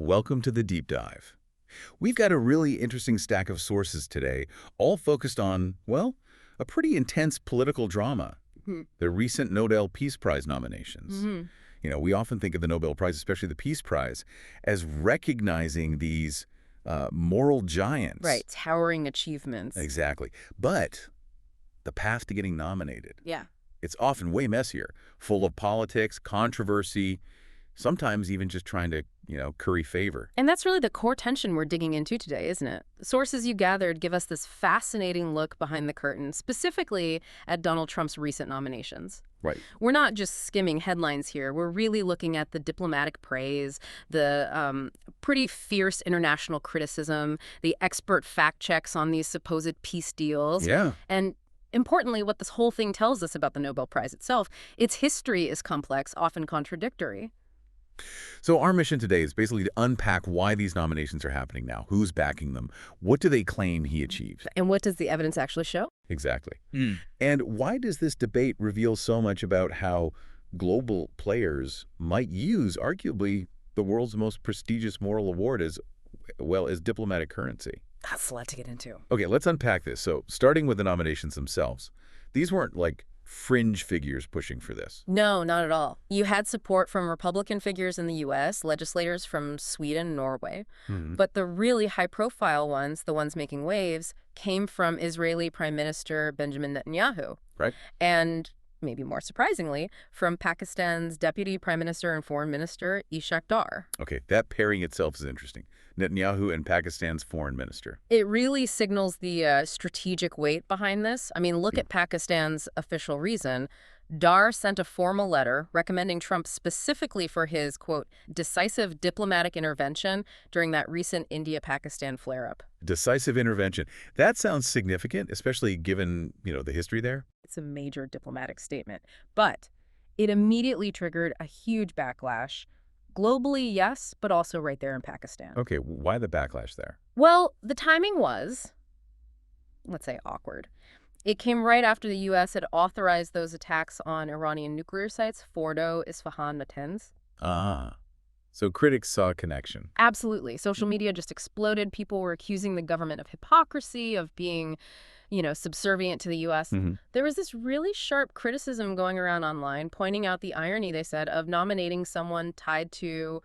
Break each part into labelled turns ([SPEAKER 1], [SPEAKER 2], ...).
[SPEAKER 1] Welcome to the deep dive. We've got a really interesting stack of sources today, all focused on, well, a pretty intense political drama.
[SPEAKER 2] Hmm.
[SPEAKER 1] The recent Nobel Peace Prize nominations.
[SPEAKER 2] Hmm.
[SPEAKER 1] We often think of the Nobel Prize, especially the Peace Prize, as recognizing these moral giants.
[SPEAKER 2] Right, towering achievements.
[SPEAKER 1] Exactly. But the path to getting nominated,
[SPEAKER 2] Yeah.
[SPEAKER 1] it's often way messier, full of politics, controversy, sometimes even just trying to, curry favor.
[SPEAKER 2] And that's really the core tension we're digging into today, isn't it? The sources you gathered give us this fascinating look behind the curtain, specifically at Donald Trump's recent nominations.
[SPEAKER 1] Right.
[SPEAKER 2] We're not just skimming headlines here. We're really looking at the diplomatic praise, the pretty fierce international criticism, the expert fact checks on these supposed peace deals.
[SPEAKER 1] Yeah.
[SPEAKER 2] And importantly, what this whole thing tells us about the Nobel Prize itself, its history is complex, often contradictory.
[SPEAKER 1] So our mission today is basically to unpack why these nominations are happening now, who's backing them, what do they claim he achieved.
[SPEAKER 2] And what does the evidence actually show?
[SPEAKER 1] Exactly. And why does this debate reveal so much about how global players might use, arguably, the world's most prestigious moral award as well as diplomatic currency?
[SPEAKER 2] That's a lot to get into.
[SPEAKER 1] Okay, let's unpack this. So starting with the nominations themselves, these weren't like fringe figures pushing for this.
[SPEAKER 2] No, not at all. You had support from Republican figures in the U.S., legislators from Sweden and Norway. But the really high-profile ones, the ones making waves, came from Israeli Prime Minister Benjamin Netanyahu.
[SPEAKER 1] Right.
[SPEAKER 2] And, maybe more surprisingly, from Pakistan's Deputy Prime Minister and Foreign Minister Ishaq Dar.
[SPEAKER 1] Okay, that pairing itself is interesting. Netanyahu and Pakistan's foreign minister.
[SPEAKER 2] It really signals the strategic weight behind this. I mean, look at Pakistan's official reason. Dar sent a formal letter recommending Trump specifically for his, quote, decisive diplomatic intervention during that recent India-Pakistan flare-up.
[SPEAKER 1] Decisive intervention. That sounds significant, especially given, the history there.
[SPEAKER 2] It's a major diplomatic statement. But it immediately triggered a huge backlash. Globally, yes, but also right there in Pakistan.
[SPEAKER 1] Okay, why the backlash there?
[SPEAKER 2] Well, the timing was, let's say, awkward. It came right after the U.S. had authorized those attacks on Iranian nuclear sites, Fordo, Isfahan, Natanz.
[SPEAKER 1] Ah, so critics saw a connection.
[SPEAKER 2] Absolutely. Social media just exploded. People were accusing the government of hypocrisy, of being, subservient to the U.S. There was this really sharp criticism going around online, pointing out the irony, they said, of nominating someone tied to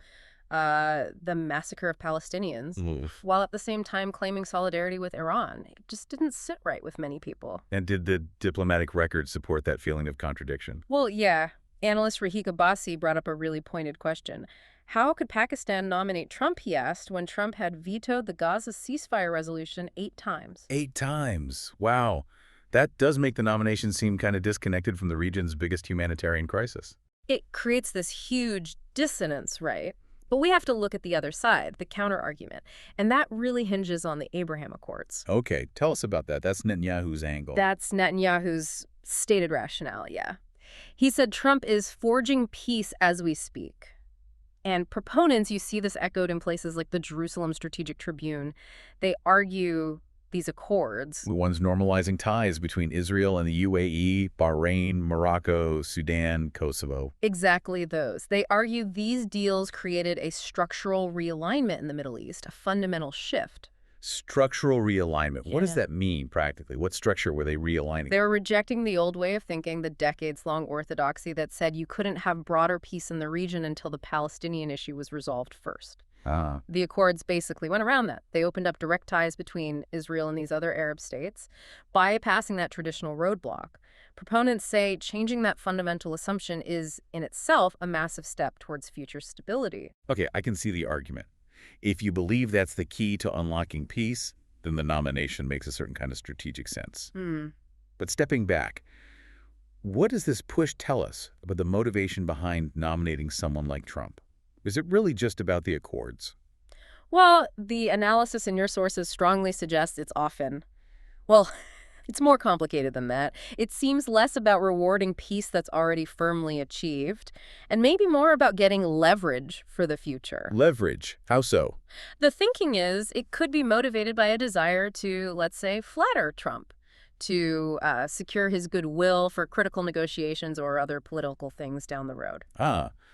[SPEAKER 2] the massacre of Palestinians, while at the same time claiming solidarity with Iran. It just didn't sit right with many people.
[SPEAKER 1] And did the diplomatic record support that feeling of contradiction?
[SPEAKER 2] Well, yeah. Analyst Rahik Abbasi brought up a really pointed question. How could Pakistan nominate Trump, he asked, when Trump had vetoed the Gaza ceasefire resolution 8 times?
[SPEAKER 1] 8 times. Wow. That does make the nomination seem kind of disconnected from the region's biggest humanitarian crisis.
[SPEAKER 2] It creates this huge dissonance, right? But we have to look at the other side, the counter-argument. And that really hinges on the Abraham Accords.
[SPEAKER 1] Okay, tell us about that. That's Netanyahu's angle.
[SPEAKER 2] That's Netanyahu's stated rationale, yeah. He said Trump is forging peace as we speak. And proponents, you see this echoed in places like the Jerusalem Strategic Tribune, they argue these accords.
[SPEAKER 1] The ones normalizing ties between Israel and the UAE, Bahrain, Morocco, Sudan, Kosovo.
[SPEAKER 2] Exactly those. They argue these deals created a structural realignment in the Middle East, a fundamental shift.
[SPEAKER 1] Structural realignment. What does
[SPEAKER 2] Yeah.
[SPEAKER 1] that mean practically? What structure were they realigning?
[SPEAKER 2] They were rejecting the old way of thinking, the decades-long orthodoxy that said you couldn't have broader peace in the region until the Palestinian issue was resolved first. The Accords basically went around that. They opened up direct ties between Israel and these other Arab states, bypassing that traditional roadblock. Proponents say changing that fundamental assumption is, in itself, a massive step towards future stability.
[SPEAKER 1] Okay, I can see the argument. If you believe that's the key to unlocking peace, then the nomination makes a certain kind of strategic sense. But stepping back, what does this push tell us about the motivation behind nominating someone like Trump? Is it really just about the accords?
[SPEAKER 2] Well, the analysis in your sources strongly suggests it's often, well, it's more complicated than that. It seems less about rewarding peace that's already firmly achieved, and maybe more about getting leverage for the future.
[SPEAKER 1] Leverage? How so?
[SPEAKER 2] The thinking is it could be motivated by a desire to, let's say, flatter Trump, to secure his goodwill for critical negotiations or other political things down the road.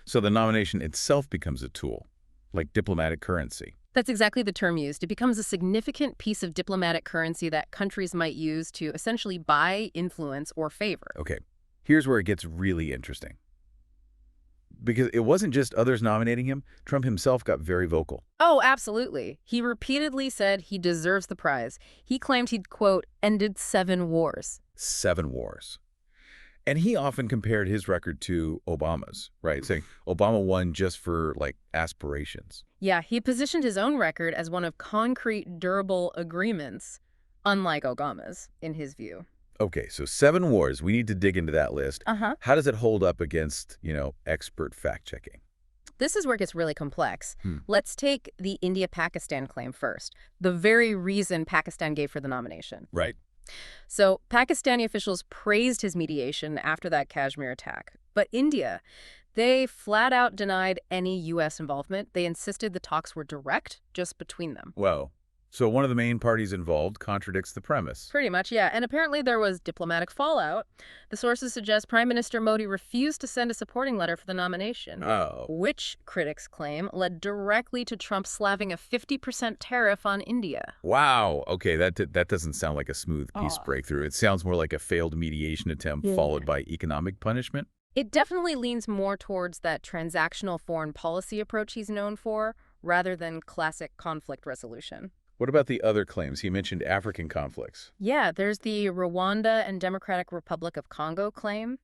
[SPEAKER 1] So the nomination itself becomes a tool. Like diplomatic currency.
[SPEAKER 2] That's exactly the term used. It becomes a significant piece of diplomatic currency that countries might use to essentially buy influence or favor.
[SPEAKER 1] Okay, here's where it gets really interesting. Because it wasn't just others nominating him, Trump himself got very vocal.
[SPEAKER 2] Oh, absolutely. He repeatedly said he deserves the prize. He claimed he'd, quote, ended 7 wars.
[SPEAKER 1] 7 wars. And he often compared his record to Obama's, right? Saying Obama won just for, like, aspirations.
[SPEAKER 2] Yeah, he positioned his own record as one of concrete, durable agreements, unlike Obama's, in his view.
[SPEAKER 1] Okay, so 7 wars. We need to dig into that list. How does it hold up against, expert fact-checking?
[SPEAKER 2] This is where it gets really complex. Let's take the India-Pakistan claim first, the very reason Pakistan gave for the nomination.
[SPEAKER 1] Right.
[SPEAKER 2] So Pakistani officials praised his mediation after that Kashmir attack. But India, they flat out denied any U.S. involvement. They insisted the talks were direct, just between them.
[SPEAKER 1] Whoa. So one of the main parties involved contradicts the premise.
[SPEAKER 2] Pretty much, yeah. And apparently there was diplomatic fallout. The sources suggest Prime Minister Modi refused to send a supporting letter for the nomination.
[SPEAKER 1] Oh.
[SPEAKER 2] Which, critics claim, led directly to Trump slapping a 50% tariff on India.
[SPEAKER 1] Wow. Okay, that doesn't sound like a smooth peace breakthrough. It sounds more like a failed mediation attempt followed by economic punishment.
[SPEAKER 2] It definitely leans more towards that transactional foreign policy approach he's known for, rather than classic conflict resolution.
[SPEAKER 1] What about the other claims? He mentioned African conflicts.
[SPEAKER 2] Yeah, there's the Rwanda and Democratic Republic of Congo claim.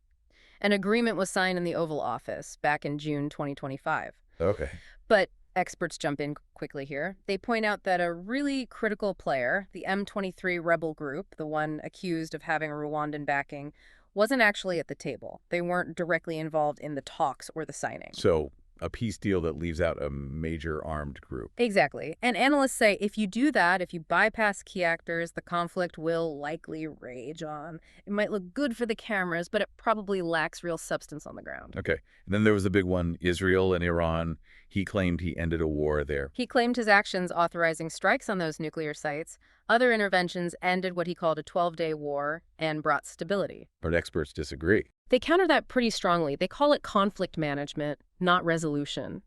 [SPEAKER 2] An agreement was signed in the Oval Office back in June 2025.
[SPEAKER 1] Okay.
[SPEAKER 2] But experts jump in quickly here. They point out that a really critical player, the M23 rebel group, the one accused of having Rwandan backing, wasn't actually at the table. They weren't directly involved in the talks or the signing.
[SPEAKER 1] So a peace deal that leaves out a major armed group.
[SPEAKER 2] Exactly. And analysts say if you do that, if you bypass key actors, the conflict will likely rage on. It might look good for the cameras, but it probably lacks real substance on the ground.
[SPEAKER 1] Okay. And then there was the big one, Israel and Iran. He claimed he ended a war there.
[SPEAKER 2] He claimed his actions authorizing strikes on those nuclear sites. Other interventions ended what he called a 12-day war and brought stability.
[SPEAKER 1] But experts disagree.
[SPEAKER 2] They counter that pretty strongly. They call it conflict management, not resolution.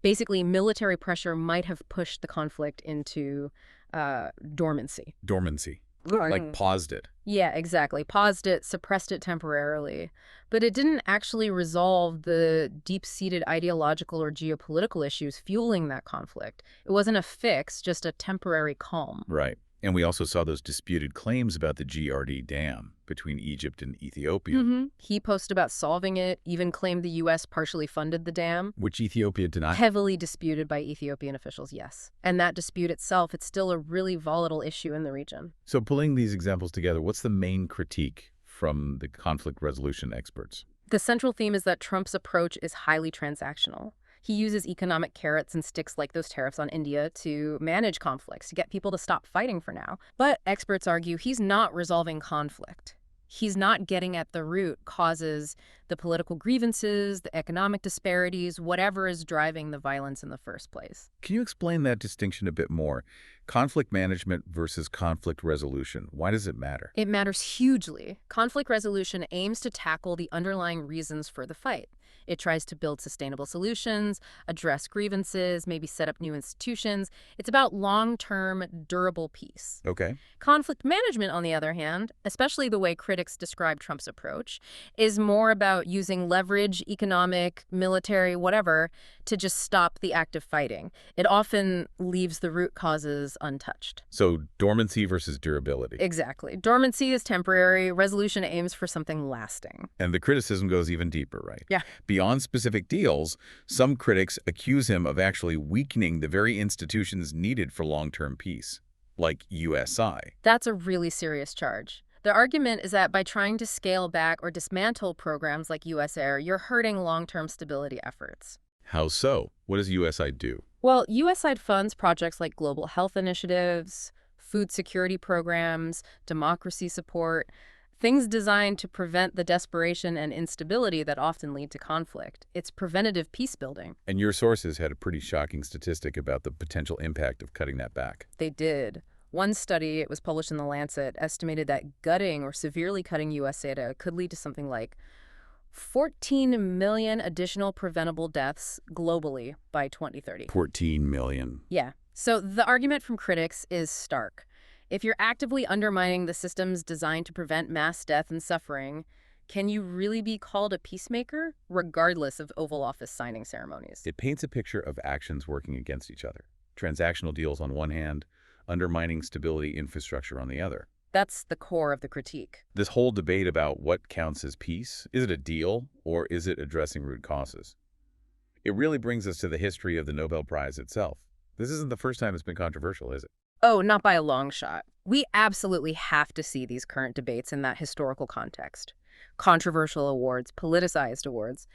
[SPEAKER 2] Basically, military pressure might have pushed the conflict into dormancy.
[SPEAKER 1] Dormancy. Like paused it.
[SPEAKER 2] Yeah, exactly. Paused it, suppressed it temporarily. But it didn't actually resolve the deep-seated ideological or geopolitical issues fueling that conflict. It wasn't a fix, just a temporary calm.
[SPEAKER 1] Right. And we also saw those disputed claims about the GRD dam between Egypt and Ethiopia.
[SPEAKER 2] He posted about solving it, even claimed the U.S. partially funded the dam.
[SPEAKER 1] Which Ethiopia denied.
[SPEAKER 2] Heavily disputed by Ethiopian officials, yes. And that dispute itself, it's still a really volatile issue in the region.
[SPEAKER 1] So pulling these examples together, what's the main critique from the conflict resolution experts?
[SPEAKER 2] The central theme is that Trump's approach is highly transactional. He uses economic carrots and sticks like those tariffs on India to manage conflicts, to get people to stop fighting for now. But experts argue he's not resolving conflict. He's not getting at the root causes, the political grievances, the economic disparities, whatever is driving the violence in the first place.
[SPEAKER 1] Can you explain that distinction a bit more? Conflict management versus conflict resolution. Why does it matter?
[SPEAKER 2] It matters hugely. Conflict resolution aims to tackle the underlying reasons for the fight. It tries to build sustainable solutions, address grievances, maybe set up new institutions. It's about long-term, durable peace.
[SPEAKER 1] Okay.
[SPEAKER 2] Conflict management, on the other hand, especially the way critics describe Trump's approach, is more about using leverage, economic, military, whatever, to just stop the act of fighting. It often leaves the root causes untouched.
[SPEAKER 1] So dormancy versus durability.
[SPEAKER 2] Exactly. Dormancy is temporary. Resolution aims for something lasting.
[SPEAKER 1] And the criticism goes even deeper, right?
[SPEAKER 2] Yeah.
[SPEAKER 1] Beyond specific deals, some critics accuse him of actually weakening the very institutions needed for long-term peace, like USI.
[SPEAKER 2] That's a really serious charge. The argument is that by trying to scale back or dismantle programs like USAID, you're hurting long-term stability efforts.
[SPEAKER 1] How so? What does USI do?
[SPEAKER 2] Well, USAID funds projects like global health initiatives, food security programs, democracy support, things designed to prevent the desperation and instability that often lead to conflict. It's preventative peace building.
[SPEAKER 1] And your sources had a pretty shocking statistic about the potential impact of cutting that back.
[SPEAKER 2] They did. One study, it was published in The Lancet, estimated that gutting or severely cutting USAID could lead to something like 14 million additional preventable deaths globally by 2030.
[SPEAKER 1] 14 million.
[SPEAKER 2] Yeah. So the argument from critics is stark. If you're actively undermining the systems designed to prevent mass death and suffering, can you really be called a peacemaker, regardless of Oval Office signing ceremonies?
[SPEAKER 1] It paints a picture of actions working against each other. Transactional deals on one hand, undermining stability infrastructure on the other.
[SPEAKER 2] That's the core of the critique.
[SPEAKER 1] This whole debate about what counts as peace, is it a deal or is it addressing root causes? It really brings us to the history of the Nobel Prize itself. This isn't the first time it's been controversial, is it?
[SPEAKER 2] Oh, not by a long shot. We absolutely have to see these current debates in that historical context. Controversial awards, politicized awards,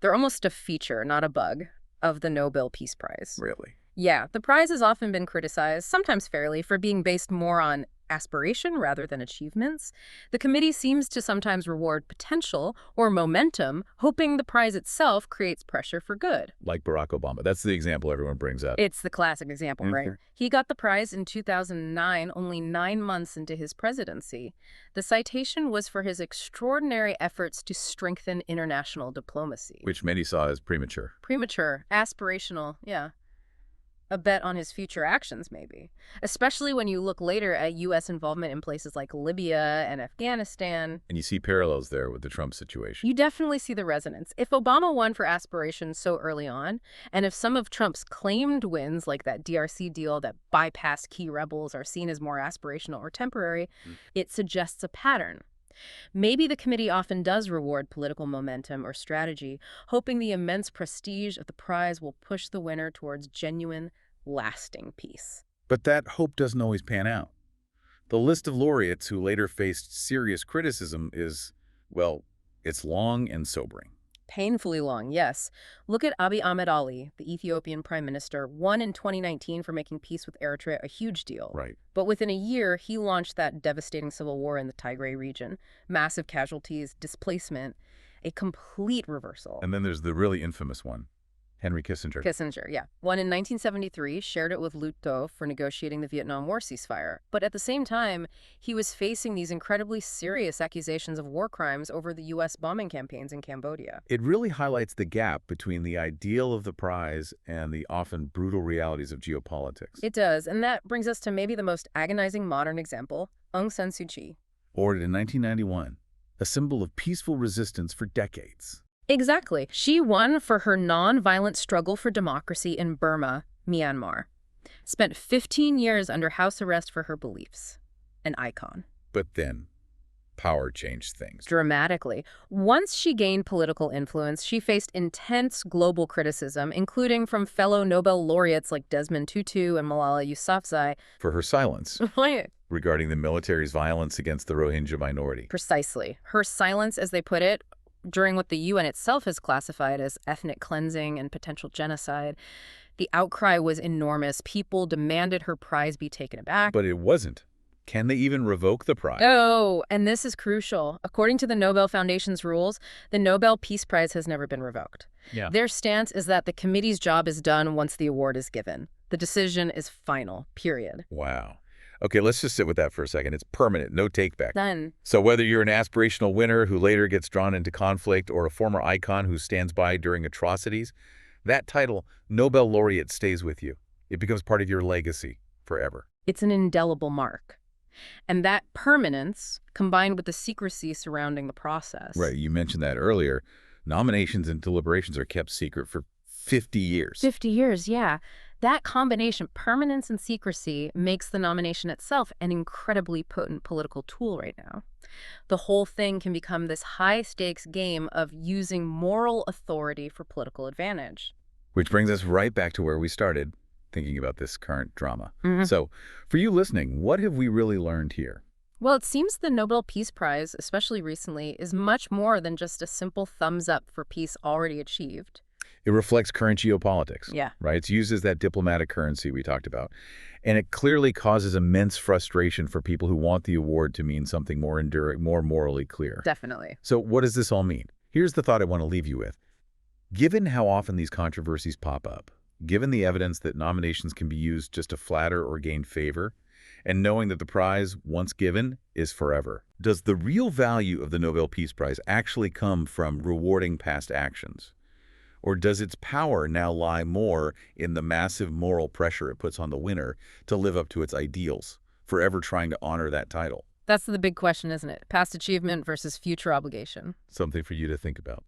[SPEAKER 2] they're almost a feature, not a bug, of the Nobel Peace Prize.
[SPEAKER 1] Really?
[SPEAKER 2] Yeah, the prize has often been criticized, sometimes fairly, for being based more on aspiration rather than achievements. The committee seems to sometimes reward potential or momentum, hoping the prize itself creates pressure for good.
[SPEAKER 1] Like Barack Obama. That's the example everyone brings up.
[SPEAKER 2] It's the classic example, right? He got the prize in 2009, only 9 months into his presidency. The citation was for his extraordinary efforts to strengthen international diplomacy.
[SPEAKER 1] Which many saw as premature.
[SPEAKER 2] Premature, aspirational, yeah. A bet on his future actions, maybe. Especially when you look later at U.S. involvement in places like Libya and Afghanistan.
[SPEAKER 1] And you see parallels there with the Trump situation.
[SPEAKER 2] You definitely see the resonance. If Obama won for aspirations so early on, and if some of Trump's claimed wins, like that DRC deal that bypassed key rebels, are seen as more aspirational or temporary, it suggests a pattern. Maybe the committee often does reward political momentum or strategy, hoping the immense prestige of the prize will push the winner towards genuine, lasting peace.
[SPEAKER 1] But that hope doesn't always pan out. The list of laureates who later faced serious criticism is, well, it's long and sobering.
[SPEAKER 2] Painfully long, yes. Look at Abiy Ahmed Ali, the Ethiopian prime minister, won in 2019 for making peace with Eritrea a huge deal.
[SPEAKER 1] Right.
[SPEAKER 2] But within a year, he launched that devastating civil war in the Tigray region. Massive casualties, displacement, a complete reversal.
[SPEAKER 1] And then there's the really infamous one, Henry Kissinger.
[SPEAKER 2] Kissinger, yeah. Won in 1973, shared it with Lou Thao for negotiating the Vietnam War ceasefire. But at the same time, he was facing these incredibly serious accusations of war crimes over the U.S. bombing campaigns in Cambodia.
[SPEAKER 1] It really highlights the gap between the ideal of the prize and the often brutal realities of geopolitics.
[SPEAKER 2] It does, and that brings us to maybe the most agonizing modern example, Aung San Suu Kyi.
[SPEAKER 1] Awarded in 1991, a symbol of peaceful resistance for decades.
[SPEAKER 2] Exactly. She won for her non-violent struggle for democracy in Burma, Myanmar. Spent 15 years under house arrest for her beliefs. An icon.
[SPEAKER 1] But then, power changed things.
[SPEAKER 2] Dramatically. Once she gained political influence, she faced intense global criticism, including from fellow Nobel laureates like Desmond Tutu and Malala Yousafzai.
[SPEAKER 1] For her silence regarding the military's violence against the Rohingya minority.
[SPEAKER 2] Precisely. Her silence, as they put it, during what the UN itself has classified as ethnic cleansing and potential genocide. The outcry was enormous. People demanded her prize be taken back.
[SPEAKER 1] But it wasn't. Can they even revoke the prize?
[SPEAKER 2] Oh, and this is crucial. According to the Nobel Foundation's rules, the Nobel Peace Prize has never been revoked.
[SPEAKER 1] Yeah.
[SPEAKER 2] Their stance is that the committee's job is done once the award is given. The decision is final, period.
[SPEAKER 1] Wow. Okay, let's just sit with that for a second. It's permanent, no take-back.
[SPEAKER 2] Done.
[SPEAKER 1] So whether you're an aspirational winner who later gets drawn into conflict or a former icon who stands by during atrocities, that title, Nobel laureate, stays with you. It becomes part of your legacy forever.
[SPEAKER 2] It's an indelible mark. And that permanence, combined with the secrecy surrounding the process.
[SPEAKER 1] Right, you mentioned that earlier. Nominations and deliberations are kept secret for 50 years.
[SPEAKER 2] 50 years, yeah. That combination, permanence and secrecy, makes the nomination itself an incredibly potent political tool right now. The whole thing can become this high-stakes game of using moral authority for political advantage.
[SPEAKER 1] Which brings us right back to where we started, thinking about this current drama. So, for you listening, what have we really learned here?
[SPEAKER 2] Well, it seems the Nobel Peace Prize, especially recently, is much more than just a simple thumbs up for peace already achieved.
[SPEAKER 1] It reflects current geopolitics.
[SPEAKER 2] Yeah.
[SPEAKER 1] Right? It's used as that diplomatic currency we talked about. And it clearly causes immense frustration for people who want the award to mean something more enduring, more morally clear.
[SPEAKER 2] Definitely.
[SPEAKER 1] So what does this all mean? Here's the thought I want to leave you with. Given how often these controversies pop up, given the evidence that nominations can be used just to flatter or gain favor, and knowing that the prize, once given, is forever. Does the real value of the Nobel Peace Prize actually come from rewarding past actions? Or does its power now lie more in the massive moral pressure it puts on the winner to live up to its ideals, forever trying to honor that title?
[SPEAKER 2] That's the big question, isn't it? Past achievement versus future obligation.
[SPEAKER 1] Something for you to think about.